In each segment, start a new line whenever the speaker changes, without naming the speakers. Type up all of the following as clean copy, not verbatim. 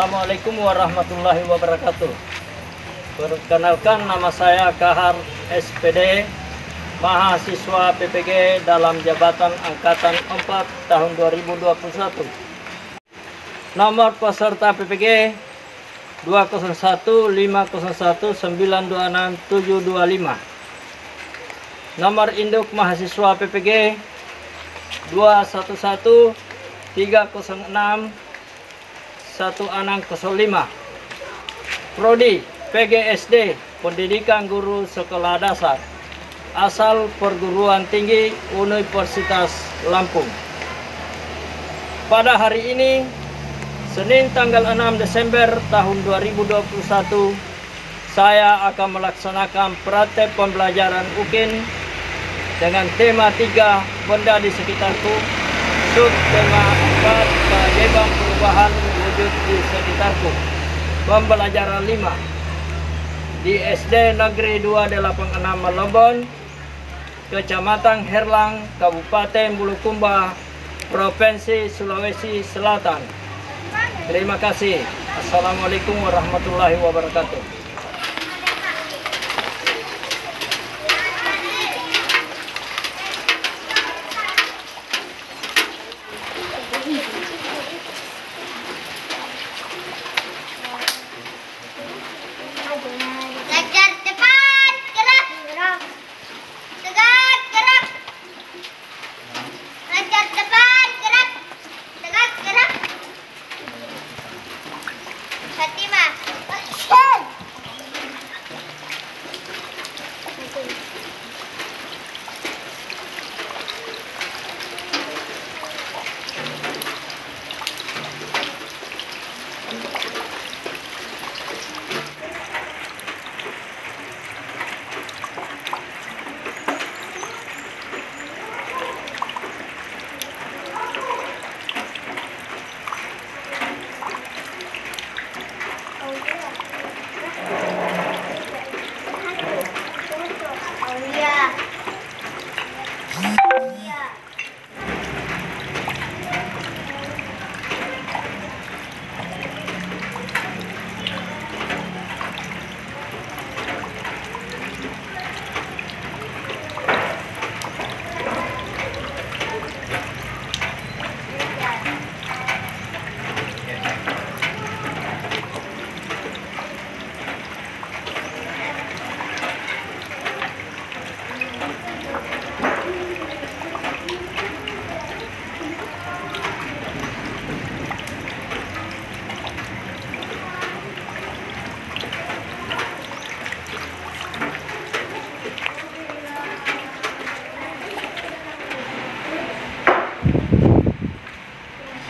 Assalamualaikum warahmatullahi wabarakatuh. Perkenalkan, nama saya Kahar SPD, mahasiswa PPG dalam jabatan Angkatan 4 tahun 2021. Nomor peserta PPG 201501926 Nomor induk mahasiswa PPG 211306165. Prodi PGSD, Pendidikan Guru Sekolah Dasar, asal perguruan tinggi Universitas Lampung. Pada hari ini, Senin tanggal 6 Desember tahun 2021, saya akan melaksanakan praktek pembelajaran UKIN dengan tema 3 benda di sekitarku, subtema 4 keajaiban perubahan wujud di sekitarku. Pembelajaran 5 di SD Negeri 286 Malobon, Kecamatan Herlang, Kabupaten Bulukumba, Provinsi Sulawesi Selatan. Terima kasih. Assalamualaikum warahmatullahi wabarakatuh.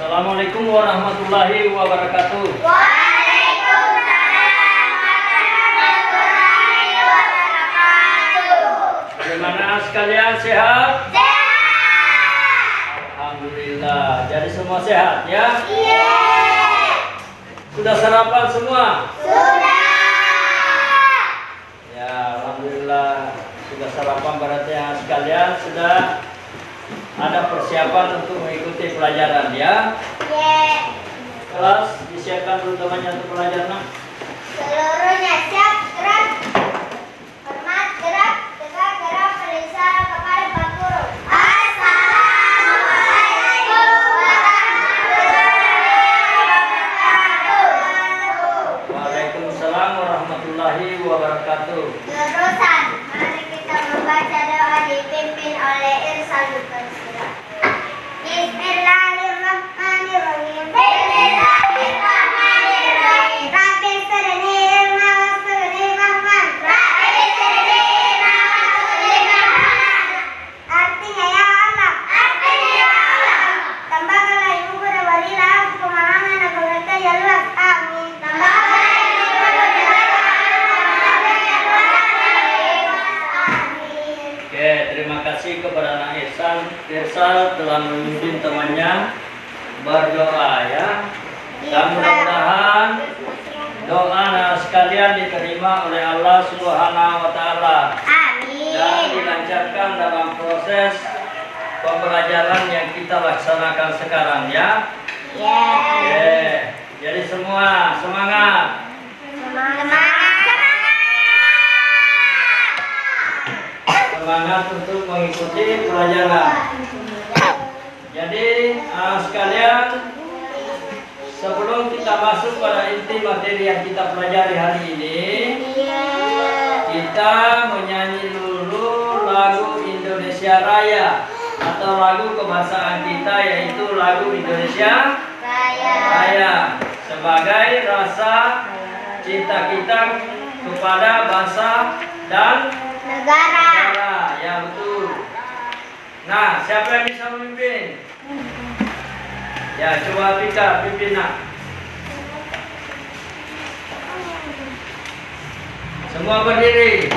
Assalamualaikum warahmatullahi wabarakatuh.
Waalaikumsalam warahmatullahi wabarakatuh.
Bagaimana sekalian, sehat?
Sehat.
Alhamdulillah. Jadi semua sehat ya?
Iya.
Sudah sarapan semua?
Sudah.
Ya, alhamdulillah. Sudah sarapan, berarti yang sekalian sudah ada persiapan untuk mengikuti pelajaran ya.
Iya.
Kelas disiapkan dulu temannya untuk pelajaran.
Seluruhnya siap, gerak. Hormat, gerak. Tegak, gerak. Periksa kepada Pak Guru. Assalamualaikum warahmatullahi wabarakatuh.
Waalaikumsalam warahmatullahi wabarakatuh.
Jurusan, mari kita membaca doa dipimpin oleh Irsal Bismillahirrahmanirrahim. Bismillahirrahmanirrahim. Rabbi sirni ilma wasirni rahman. Rabbi sirni ilma wasirni rahman. Artinya ya Allah. Artinya ya Allah. Tambahkanlah ilmuku dan berilah aku pemahaman dan pengertian yang luas. Amin. Tambahkanlah ilmuku dan berilah aku pemahaman yang luas. Amin.
Oke, terima kasih kepada anak Irsal telah memimpin temannya berdoa ya. Dan mudah-mudahan doa anak sekalian diterima oleh Allah Subhanahu wa taala.
Amin.
Dan dilancarkan dalam proses pembelajaran yang kita laksanakan sekarang ya.
Yeah.
Oke. Jadi semua semangat. Semangat untuk mengikuti pelajaran. Jadi sekalian, sebelum kita masuk pada inti materi yang kita pelajari hari ini, kita menyanyi dulu lagu Indonesia Raya atau lagu kebangsaan kita, yaitu lagu Indonesia Raya, sebagai rasa cinta kita kepada bangsa dan negara. Ya, betul. Nah, siapa yang bisa memimpin? Ya, coba Pika pimpin nak. Semua berdiri.
1,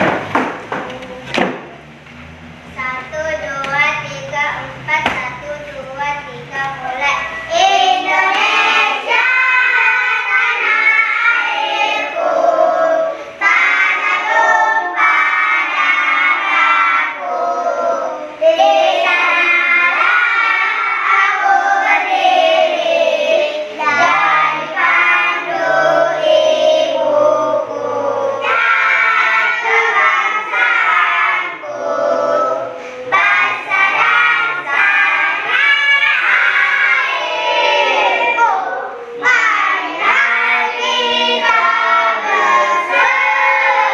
2, 3, 4. 1, 2, 3, mulai. Indonesia tanah airku, tanah tumpah darahku. Di sanalah aku berdiri dan dipandu ibuku dan kebangsaanku, bangsa dan tanah airku. Marilah kita berseru,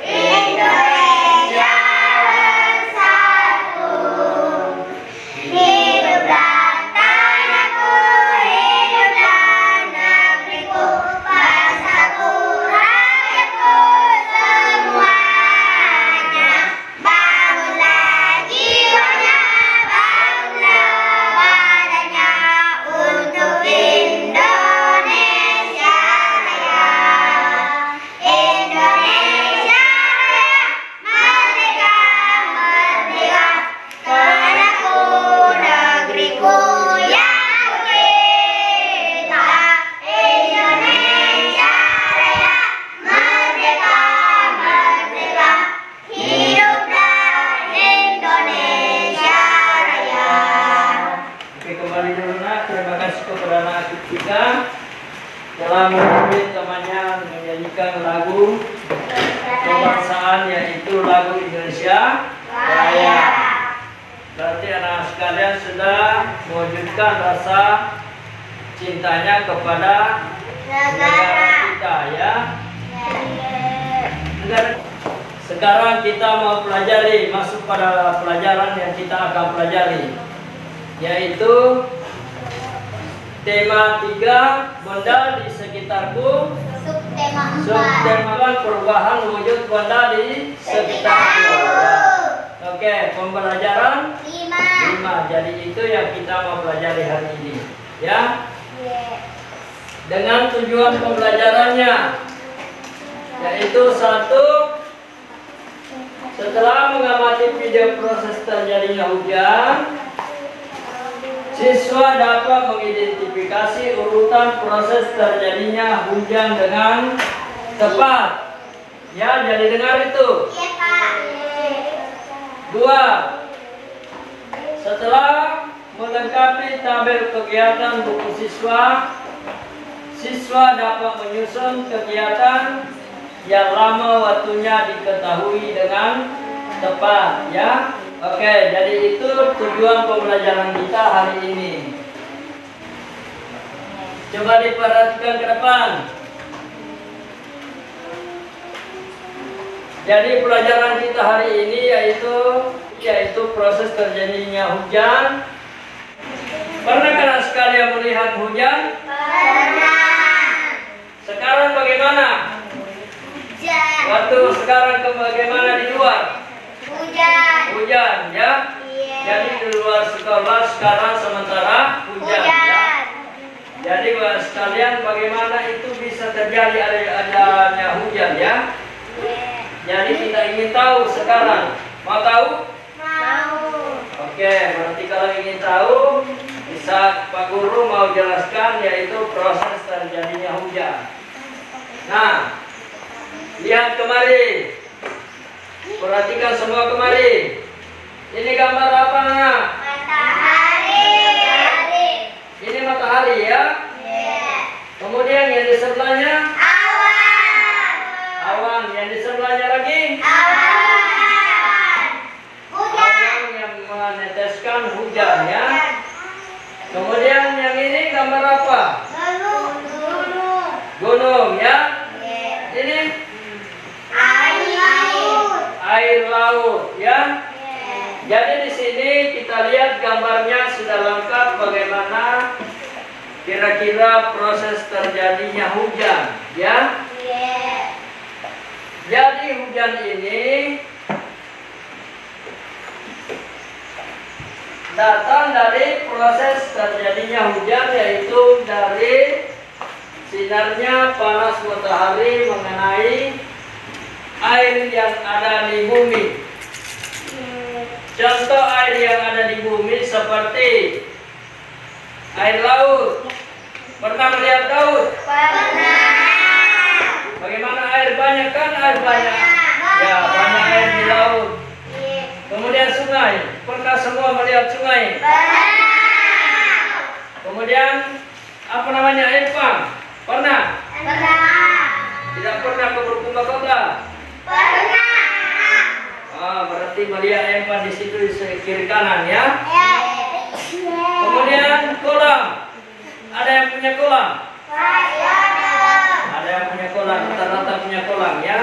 Indonesia bersatu. Hiduplah tanahku, hiduplah negeriku, bangsaku, rakyatku semuanya. Bangunlah jiwanya, bangunlah badannya untuk Indonesia Raya. Indonesia Raya, merdeka, merdeka, tanahku, negeriku yang kucinta. Indonesia Raya, merdeka, merdeka, hiduplah Indonesia Raya.
Oke, kembali dulu nak. Terima kasih kepada anak kita telah memimpin temannya menyanyikan lagu kebangsaan, yaitu lagu Indonesia Raya. Berarti anak sekalian sudah mewujudkan rasa cintanya kepada negara kita, ya. Sekarang kita mau pelajari, masuk pada pelajaran yang kita akan pelajari, yaitu tema 3, benda di sekitarku.
Subtema 4.
Subtema perubahan wujud benda di sekitarku. Oke, pembelajaran 5. Jadi itu yang kita mau pelajari hari ini, ya. Dengan tujuan pembelajarannya, yaitu 1, setelah mengamati video proses terjadinya hujan, siswa dapat mengidentifikasi urutan proses terjadinya hujan dengan tepat. Ya, jadi dengar itu. 2, setelah melengkapi tabel kegiatan buku siswa, siswa dapat menyusun kegiatan yang lama waktunya diketahui dengan tepat, ya. Oke, jadi itu tujuan pembelajaran kita hari ini. Coba diperhatikan ke depan. Jadi pelajaran kita hari ini yaitu proses terjadinya hujan. Pernahkah sekalian melihat hujan?
Pernah.
Sekarang bagaimana?
Hujan.
Waktu sekarang bagaimana di luar? Hujan, ya.
Iya.
Jadi di luar sekolah sekarang sementara hujan, ya. Jadi buat sekalian, bagaimana itu bisa terjadi adanya hujan, ya? Jadi kita ingin tahu sekarang. Mau tahu?
Mau.
Oke, berarti kalau ingin tahu, bisa Pak Guru mau jelaskan, yaitu proses terjadinya hujan. Nah, lihat kemari. Perhatikan semua kemari. Ini gambar apa, nak?
Matahari.
Ini matahari, ya.
Iya.
gambar apa? Gunung ya. Ini air laut ya. Jadi di sini kita lihat gambarnya sudah lengkap bagaimana kira-kira proses terjadinya hujan ya. Jadi hujan ini datang dari proses terjadinya hujan, yaitu dari sinarnya panas matahari mengenai air yang ada di bumi. Contoh air yang ada di bumi seperti air laut. Pernah melihat laut?
Pernah.
Bagaimana air banyak kan? Air banyak. Ya, banyak air di laut. Kemudian sungai. Pernah semua melihat sungai?
Pernah.
Kemudian apa namanya, air pump? Pernah?
Pernah.
Tidak pernah ke Berkumba-Kota?
Pernah.
Berarti melihat air pump di situ di kiri kanan ya. Kemudian kolam. Ada yang punya kolam? Ada yang punya kolam, rata-rata punya kolam ya.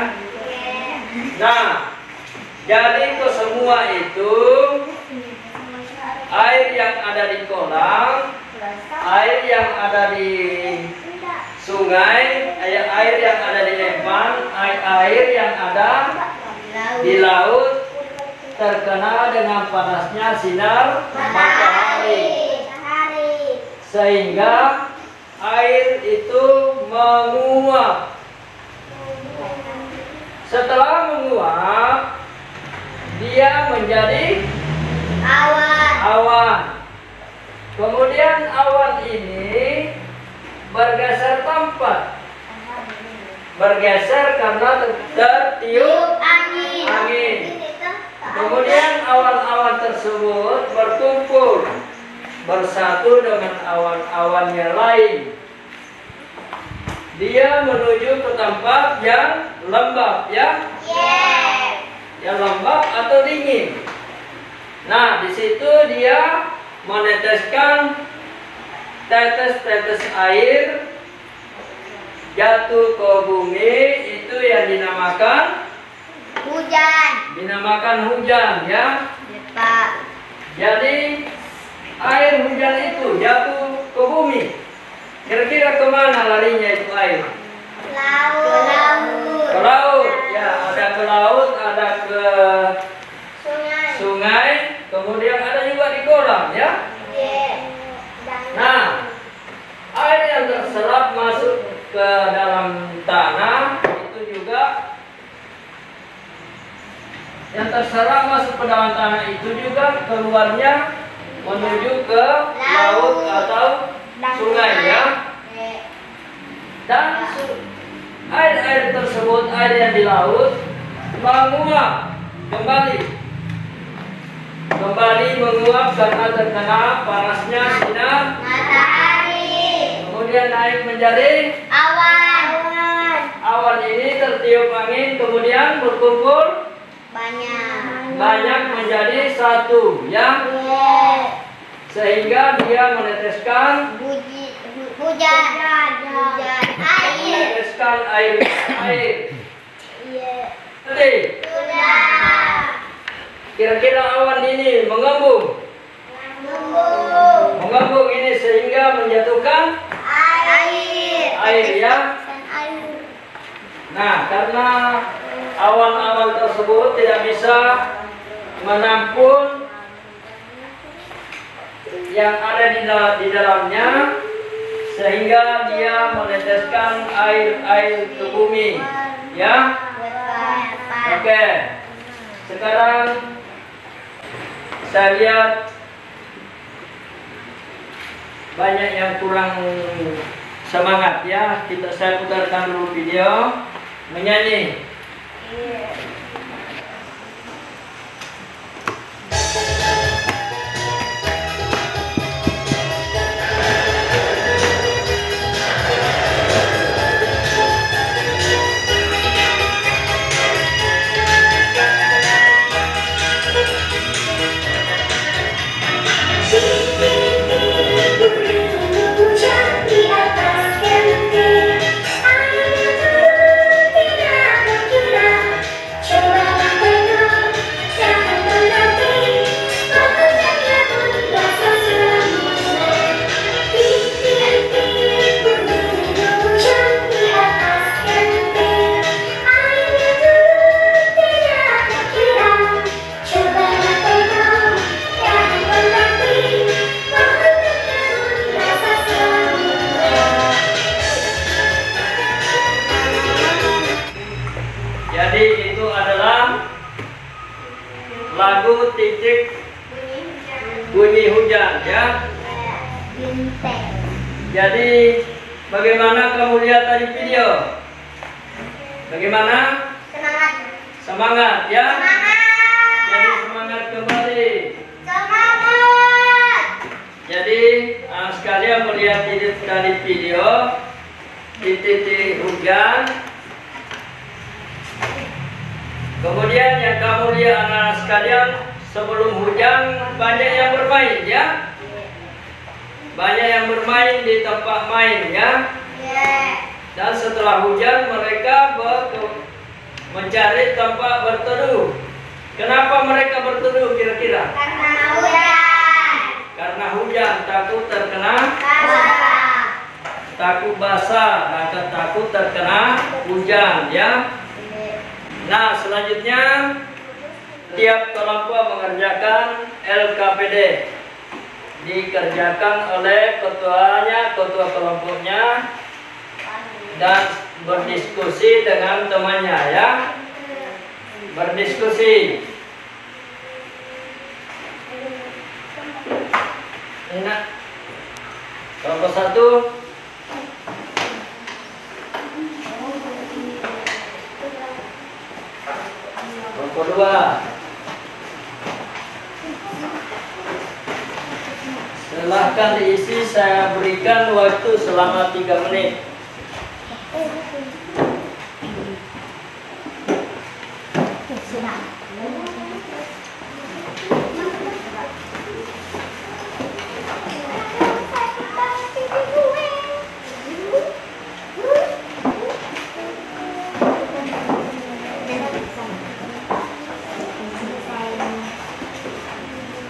Nah, jadi itu semua itu air yang ada di kolam, air yang ada di sungai, air yang ada di empang, air yang ada di laut terkena dengan panasnya sinar matahari, sehingga air itu menguap. Setelah menguap, dia menjadi awan. Kemudian awan ini bergeser tempat. Bergeser karena tertiup angin. Kemudian awan-awan tersebut berkumpul bersatu dengan awan-awan yang lain. Dia menuju ke tempat yang lembab ya. Yang lembab atau dingin. Nah, di situ dia meneteskan tetes-tetes air jatuh ke bumi, itu yang dinamakan
Hujan.
Dinamakan hujan ya.
Pak.
Jadi air hujan itu jatuh ke bumi. Kira-kira kemana larinya itu air?
Laut.
Ke laut. Ya, ada ke laut, ada ke sungai, kemudian ada juga di kolam ya. Nah, air yang terserap masuk ke dalam tanah itu juga, yang terserap masuk ke dalam tanah itu juga keluarnya menuju ke laut atau sungai ya. Dan air-air tersebut, air yang di laut, menguap kembali menguap karena terkena panasnya sinar
Matahari.
kemudian naik menjadi
Awan.
awan. Ini tertiup angin kemudian berkumpul banyak menjadi satu ya, sehingga dia meneteskan
Hujan. Air.
meneteskan air. Jadi kira-kira awan ini mengembung ini sehingga menjatuhkan air ya. Nah, karena awan-awan tersebut tidak bisa menampung yang ada di dalamnya, sehingga dia meneteskan air ke bumi ya. Oke, sekarang saya lihat banyak yang kurang semangat ya. Saya putarkan dulu video menyanyi.
Hujan. Bintang.
Jadi bagaimana kamu lihat tadi video? Bagaimana?
Semangat.
Semangat ya?
Semangat.
Jadi semangat kembali.
Semangat.
Jadi sekalian melihat dari video titik hujan. Kemudian yang kamu lihat anak sekalian, sebelum hujan banyak yang bermain ya. Banyak yang bermain di tempat main ya. Dan setelah hujan mereka mencari tempat berteduh. Kenapa mereka berteduh kira-kira?
Karena hujan.
Karena hujan, takut terkena takut basah, maka takut terkena hujan ya. Nah, selanjutnya tiap kelompok mengerjakan LKPD. Dikerjakan oleh ketuanya, ketua kelompoknya, dan berdiskusi dengan temannya ya. Berdiskusi. Enak. Kelompok 1. Kelompok 2. Silahkan diisi, saya berikan waktu selama 3 menit.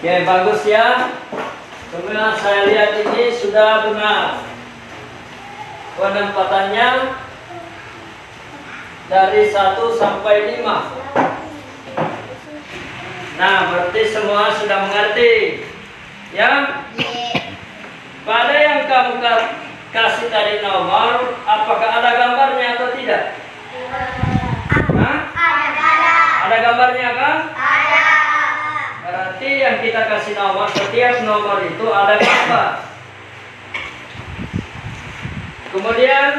Oke, bagus ya. Kemudian saya lihat ini sudah benar. Penempatannya dari 1 sampai 5. Nah, berarti semua sudah mengerti. Ya? Pada yang kamu kasih tadi nomor, apakah ada gambarnya atau tidak? Hah? Ada gambarnya kan?
Ada.
Berarti yang kita kasih nomor, setiap nomor itu ada gambar. Kemudian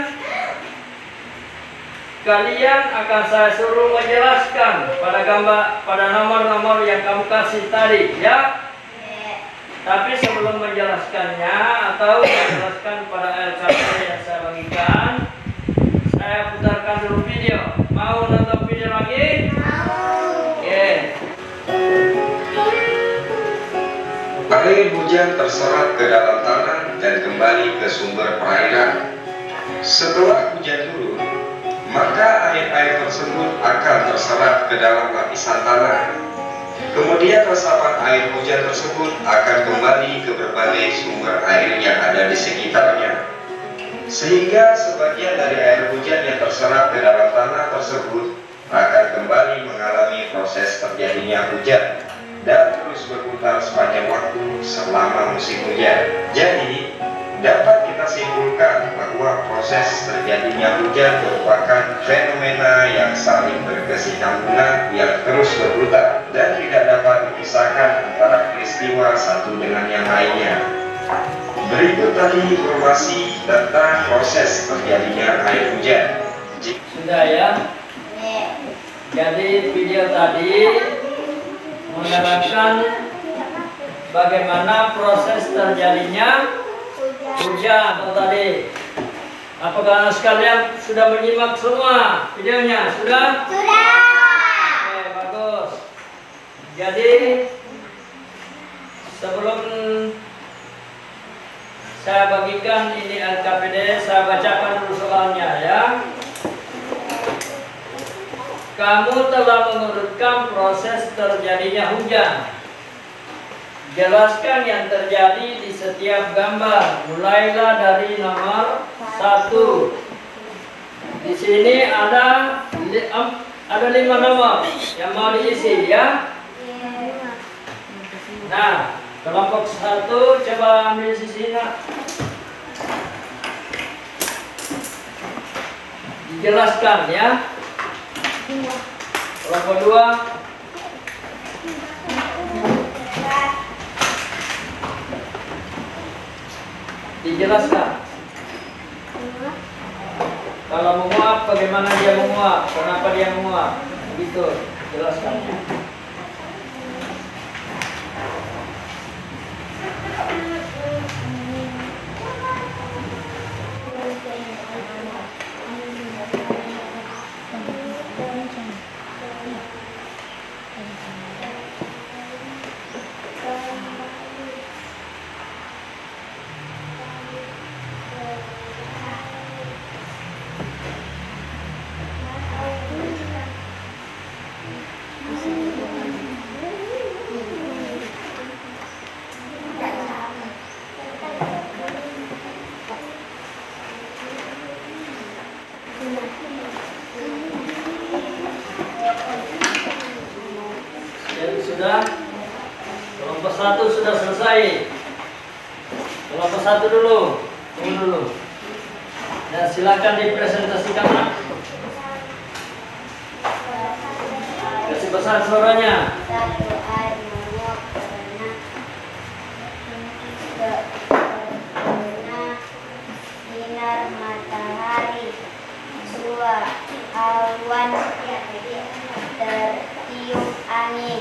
kalian akan saya suruh menjelaskan pada gambar, pada nomor-nomor yang kamu kasih tadi, ya. Tapi sebelum menjelaskannya atau menjelaskan pada LKPD yang saya bagikan, saya putarkan dulu video. Mau nonton video lagi?
Mau.
Oke.
Air hujan terserap ke dalam tanah dan kembali ke sumber perairan. Setelah hujan turun, maka air-air tersebut akan terserap ke dalam lapisan tanah. Kemudian resapan air hujan tersebut akan kembali ke berbagai sumber air yang ada di sekitarnya. Sehingga sebagian dari air hujan yang terserap ke dalam tanah tersebut akan kembali mengalami proses terjadinya hujan dan terus berputar sepanjang waktu selama musim hujan. Jadi, dapat kita simpulkan bahwa proses terjadinya hujan merupakan fenomena yang saling berkesinambungan yang terus berputar dan tidak dapat dipisahkan antara peristiwa satu dengan yang lainnya. Berikut tadi informasi tentang proses terjadinya air hujan.
Sudah ya. Jadi video tadi menerangkan bagaimana proses terjadinya hujan tadi. Apakah sekalian sudah menyimak semua videonya? Sudah?
Sudah.
Oke, bagus. Jadi sebelum saya bagikan ini LKPD, saya bacakan dulu soalnya ya. Kamu telah mengurutkan proses terjadinya hujan. Jelaskan yang terjadi di setiap gambar. Mulailah dari nomor 1. Di sini ada 5 nomor yang mau diisi ya. Nah, kelompok 1 coba ambil sisi nak. Dijelaskan ya. Kelompok 2 Dijelaskan. Kalau menguap, bagaimana dia menguap? Kenapa dia menguap? Gitu, jelaskan. Jadi sudah kelompok 1 sudah selesai. Kelompok 1 dulu, tunggu dulu. Dan silakan dipresentasikan. Kasih besar suaranya.
Satu, air menguap karena sinar matahari. 2, awan tertiup angin.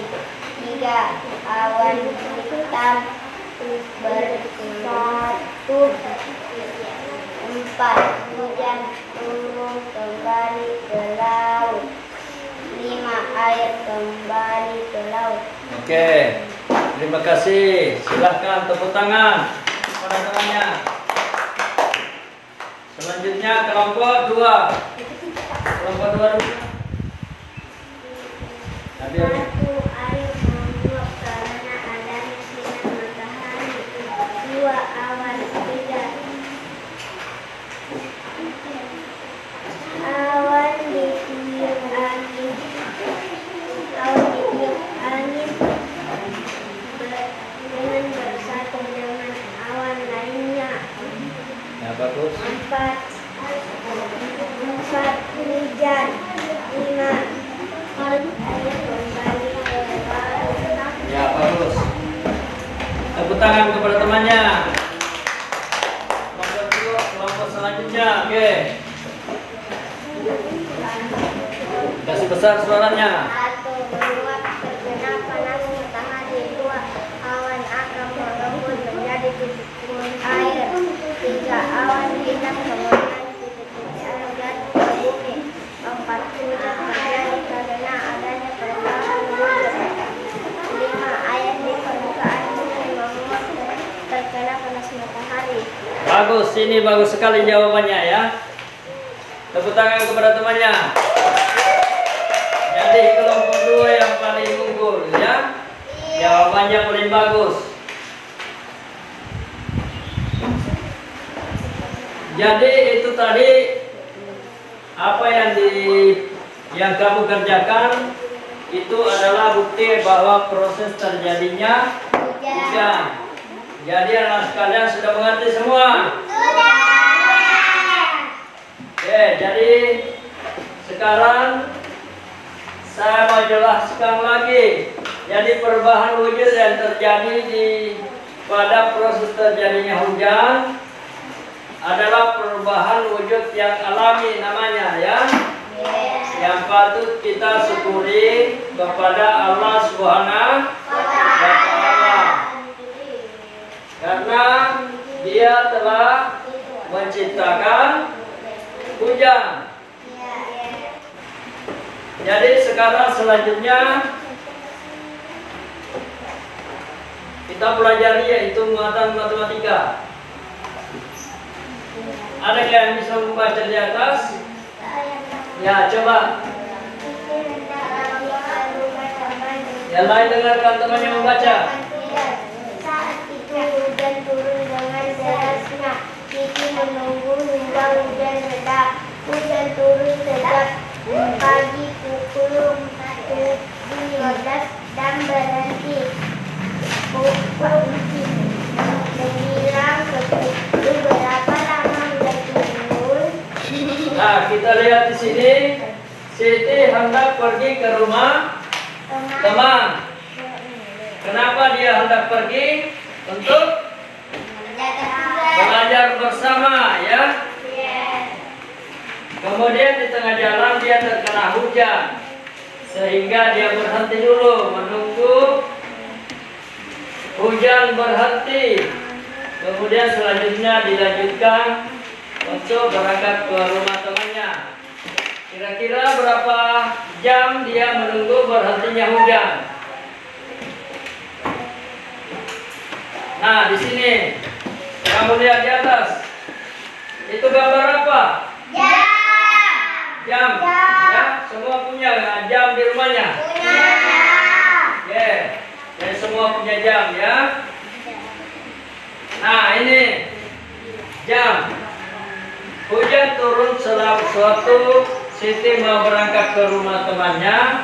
3, awan hitam bersatu. 4, hujan turun kembali ke laut. 5, air kembali ke laut.
Oke, terima kasih. Silahkan tepuk tangan kepada temannya. Selanjutnya kelompok 2. Kelompok 2 dulu.
Satu, air menguap karena adanya sinar matahari. 2, awan hitam. Awan ditiup angin. Dengan bersatu dengan awan lainnya.
Ya, bagus.
4, hujan. 5, air kembali ke laut.
Ya, bagus. Tepuk tangan kepada temannya. Kelompok selanjutnya, oke. Kasih besar suaranya.
1, menguap terkena panas matahari. 2, awan akan berembun menjadi titik-titik air. 3, awan hitam kemudian titik-titik air jatuh ke bumi. 4, hujan terjadi karena adanya perubahan wujud. 5, air di permukaan bumi menguap terkena panas matahari.
Bagus, ini bagus sekali jawabannya ya. Tepuk tangan kepada temannya. Jadi kelompok 2 yang paling unggul ya. Jawabannya paling bagus. Jadi itu tadi apa yang kamu kerjakan itu adalah bukti bahwa proses terjadinya hujan. Jadi anak sekalian sudah mengerti semua? Oke, jadi sekarang saya mau jelaskan lagi. Jadi perubahan wujud yang terjadi pada proses terjadinya hujan adalah perubahan wujud yang alami namanya ya. Yang patut kita syukuri kepada Allah Subhanahu wa Ta'ala. Karena Dia telah menciptakan hujan. Jadi sekarang selanjutnya kita pelajari yaitu muatan matematika. Ada yang bisa membaca di atas? Ya, coba. Yang lain dengarkan temannya membaca.
Saat itu hujan turun dengan derasnya. Kiki menunggu hingga hujan reda. Hujan turun sejak pagi pukul 7.15 dan berhenti pukul 9.10. Berapa lama hujan turun?
Nah, kita lihat di sini. Siti hendak pergi ke rumah teman. Kenapa dia hendak pergi? Untuk belajar terkena hujan, sehingga dia berhenti dulu menunggu hujan berhenti. Kemudian selanjutnya dilanjutkan untuk berangkat ke rumah temannya. Kira-kira berapa jam dia menunggu berhentinya hujan? Nah, di sini kamu lihat di atas. Itu gambar apa? Jam. Ya, semua punya jam di rumahnya. Ya, semua punya jam ya. Nah, ini jam. Hujan turun setelah suatu Siti mau berangkat ke rumah temannya,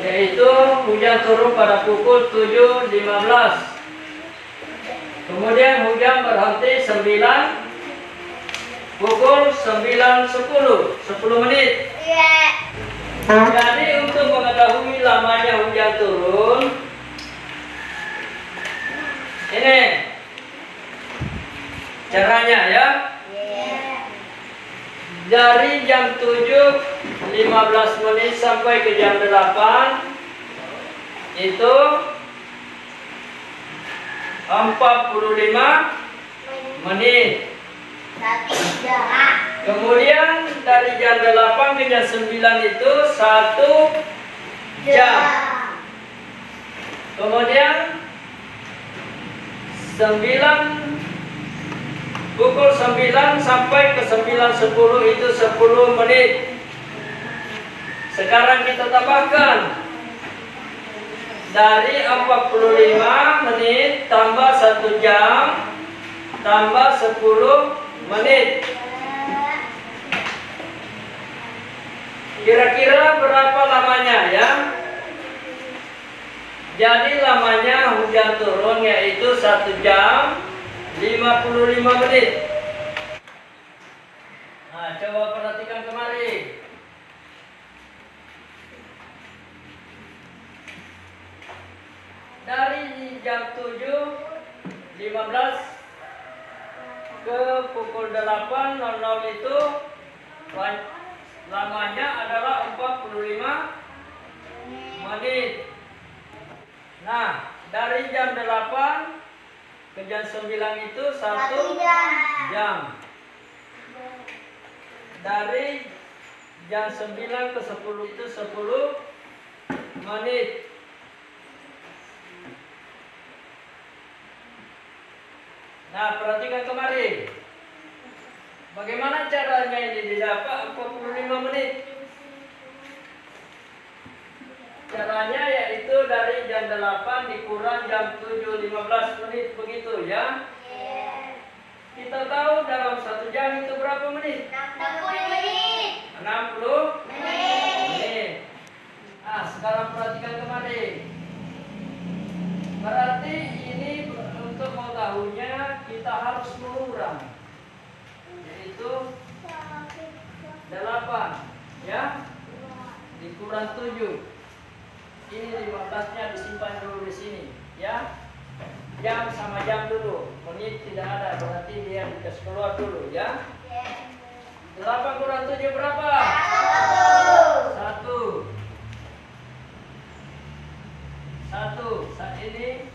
yaitu hujan turun pada pukul 7.15. Kemudian hujan berhenti pukul 9.10, 10 menit. Jadi untuk mengetahui lamanya hujan turun, ini caranya ya. Dari jam 7.15 menit sampai ke jam 8 itu 45 menit. Kemudian dari jam 8 ke jam 9 itu 1 jam. Kemudian pukul 9 sampai ke 9.10 itu 10 menit. Sekarang kita tambahkan. Dari 45 menit tambah 1 jam tambah 10 menit. Kira-kira berapa lamanya ya? Jadi lamanya hujan turun yaitu 1 jam 55 menit. Nah, coba perhatikan kemari. Dari jam 7.15 ke pukul 8.00 itu lamanya adalah 45 menit. Nah, dari jam 8 ke jam 9 itu 1 jam. Dari jam 9 ke 10 itu 10 menit. Nah, perhatikan kemari. Bagaimana caranya ini didapat 45 menit? Caranya yaitu dari jam 8 dikurang jam 7.15 menit, begitu ya. Kita tahu dalam 1 jam itu berapa menit?
60 menit.
60 menit. Nah, sekarang perhatikan kemari. Berarti ini untuk mengetahuinya kita harus mengurangi, yaitu 8 ya dikurang 7. Ini 15-nya disimpan dulu di sini ya. Jam sama jam dulu, menit tidak ada, berarti dia dikasih keluar dulu ya. 8 kurang 7 berapa? 1. Saat ini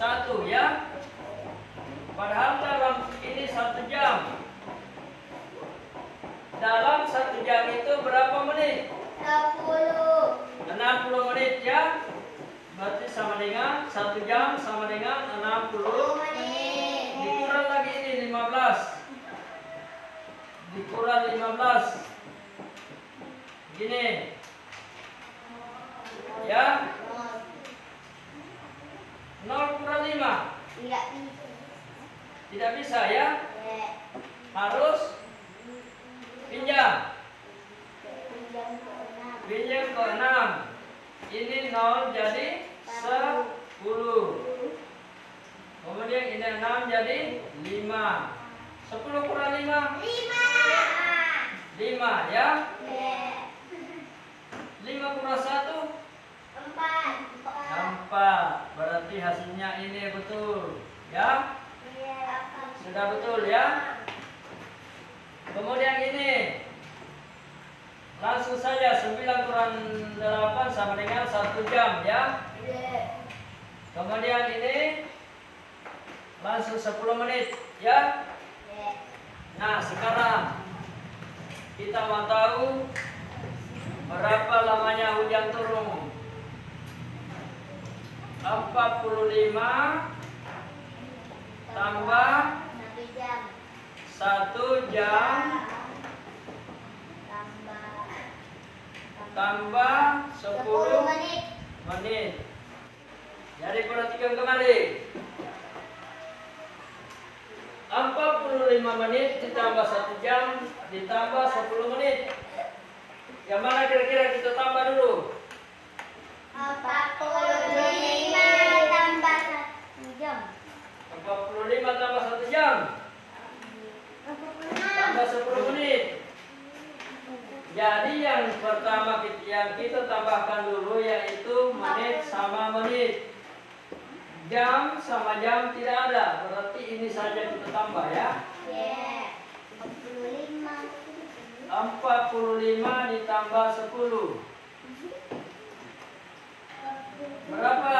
1 ya. Padahal dalam ini 1 jam. Dalam 1 jam itu berapa menit? 60 menit ya. Berarti sama dengan 1 jam sama dengan 60 menit. Dikurang lagi ini 15. Dikurang 15. Gini. Ya. 0 kurang 5. Tidak bisa ya. Harus pinjam. Pinjam ke 6. Ini 0 jadi 10. Kemudian ini 6 jadi 5. 10 kurang 5. 5 ya. 5 kurang 1. 4. Berarti hasilnya ini betul ya. Sudah betul ya? Kemudian ini langsung saja 9 kurang 8 sama dengan 1 jam ya. Kemudian ini langsung 10 menit ya. Nah sekarang kita mau tahu berapa lamanya hujan turun. 45 tambah 1 jam tambah 10 menit. Jadi perhatikan kembali. 45 menit ditambah 1 jam ditambah 10 menit. Yang mana kira-kira kita tambah dulu?
45 tambah 1 jam.
45 tambah 1 jam tambah 10 menit. Jadi yang pertama yang kita tambahkan dulu yaitu menit sama menit. Jam sama jam tidak ada, berarti ini saja kita tambah ya. 45 ditambah 10 berapa?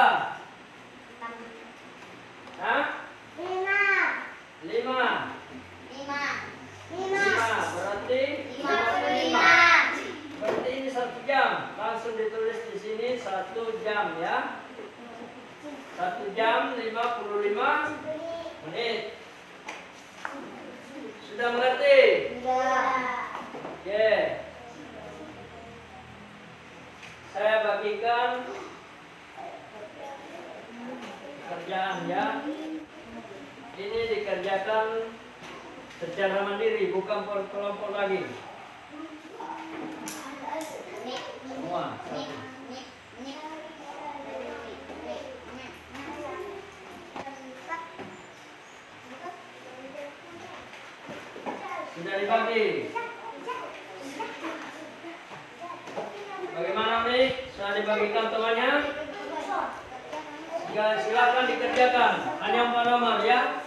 Hah? 5 berarti 55. Berarti ini 1 jam. Langsung ditulis di sini 1 jam ya. 1 jam 55 menit. Sudah mengerti? Oke. Saya bagikan kerjaan ya. Ini dikerjakan secara mandiri, bukan kelompok lagi. Semua satu. Sudah dibagi. Bagaimana nih? Sudah dibagikan temannya? Silakan dikerjakan. Hanya 4 nomor ya.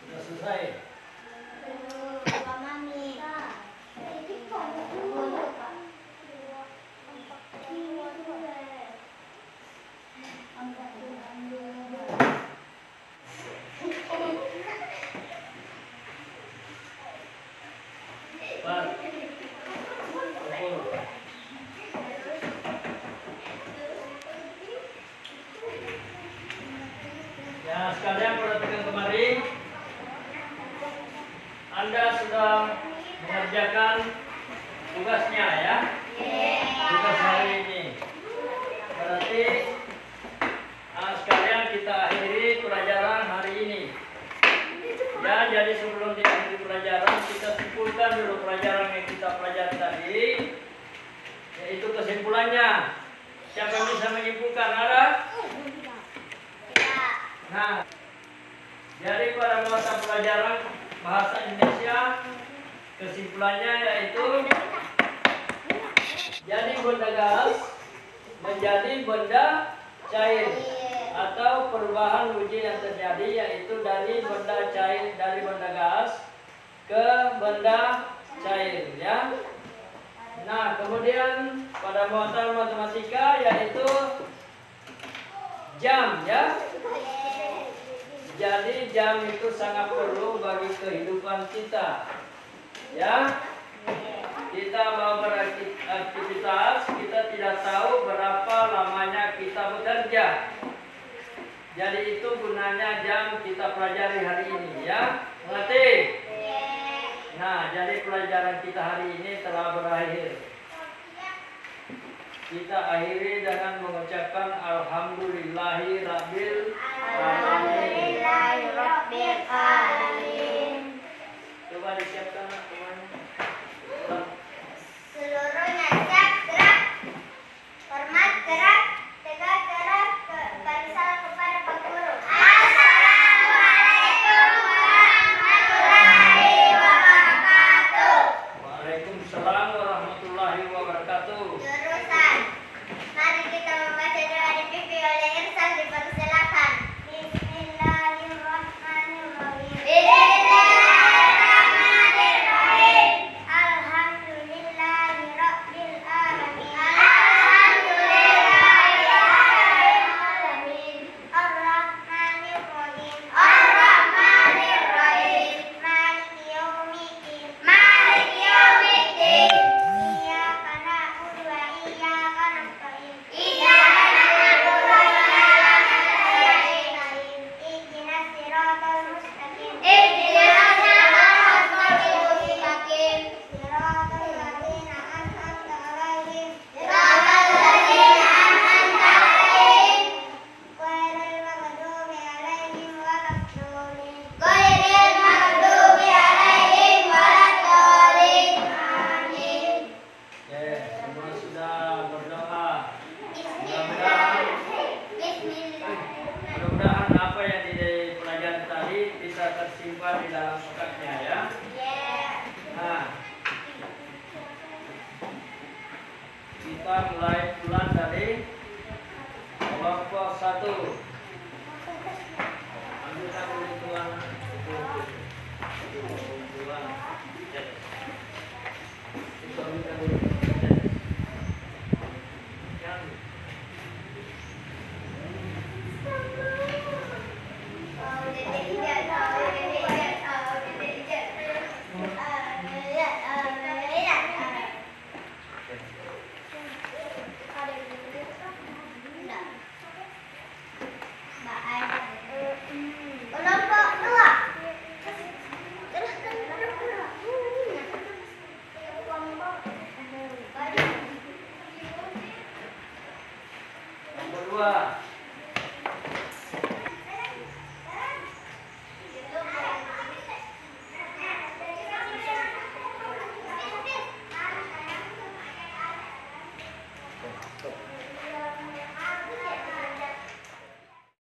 Sudah selesai. Ya, sekalian perhatikan kemari. Anda sudah mengerjakan tugasnya ya. Tugas hari ini. Berarti sekalian kita akhiri pelajaran hari ini. Ya, jadi sebelum diakhiri pelajaran kita simpulkan dulu pelajaran yang kita pelajari tadi, yaitu kesimpulannya. Siapa yang bisa menyimpulkan? Ada? Nah, jadi pada mata pelajaran bahasa Indonesia kesimpulannya yaitu jadi benda gas menjadi benda cair atau perubahan uji yang terjadi yaitu dari benda cair dari benda gas ke benda cair ya. Nah, kemudian pada muatan matematika yaitu jam ya. Jadi jam itu sangat perlu bagi kehidupan kita. Ya. Kita mau beraktivitas, kita tidak tahu berapa lamanya kita bekerja. Jadi itu gunanya jam kita pelajari hari ini ya. Mengerti? Nah, jadi pelajaran kita hari ini telah berakhir. Kita akhiri dengan mengucapkan Alhamdulillahi Rabbil Alamin. Coba disiapkan teman.
Seluruhnya siap gerak. Hormat gerak. Tegak gerak.
kita mulai bulan dari kelompok 1. Ambilkan dulu tuan. Tuan. Itu ambilkan dulu.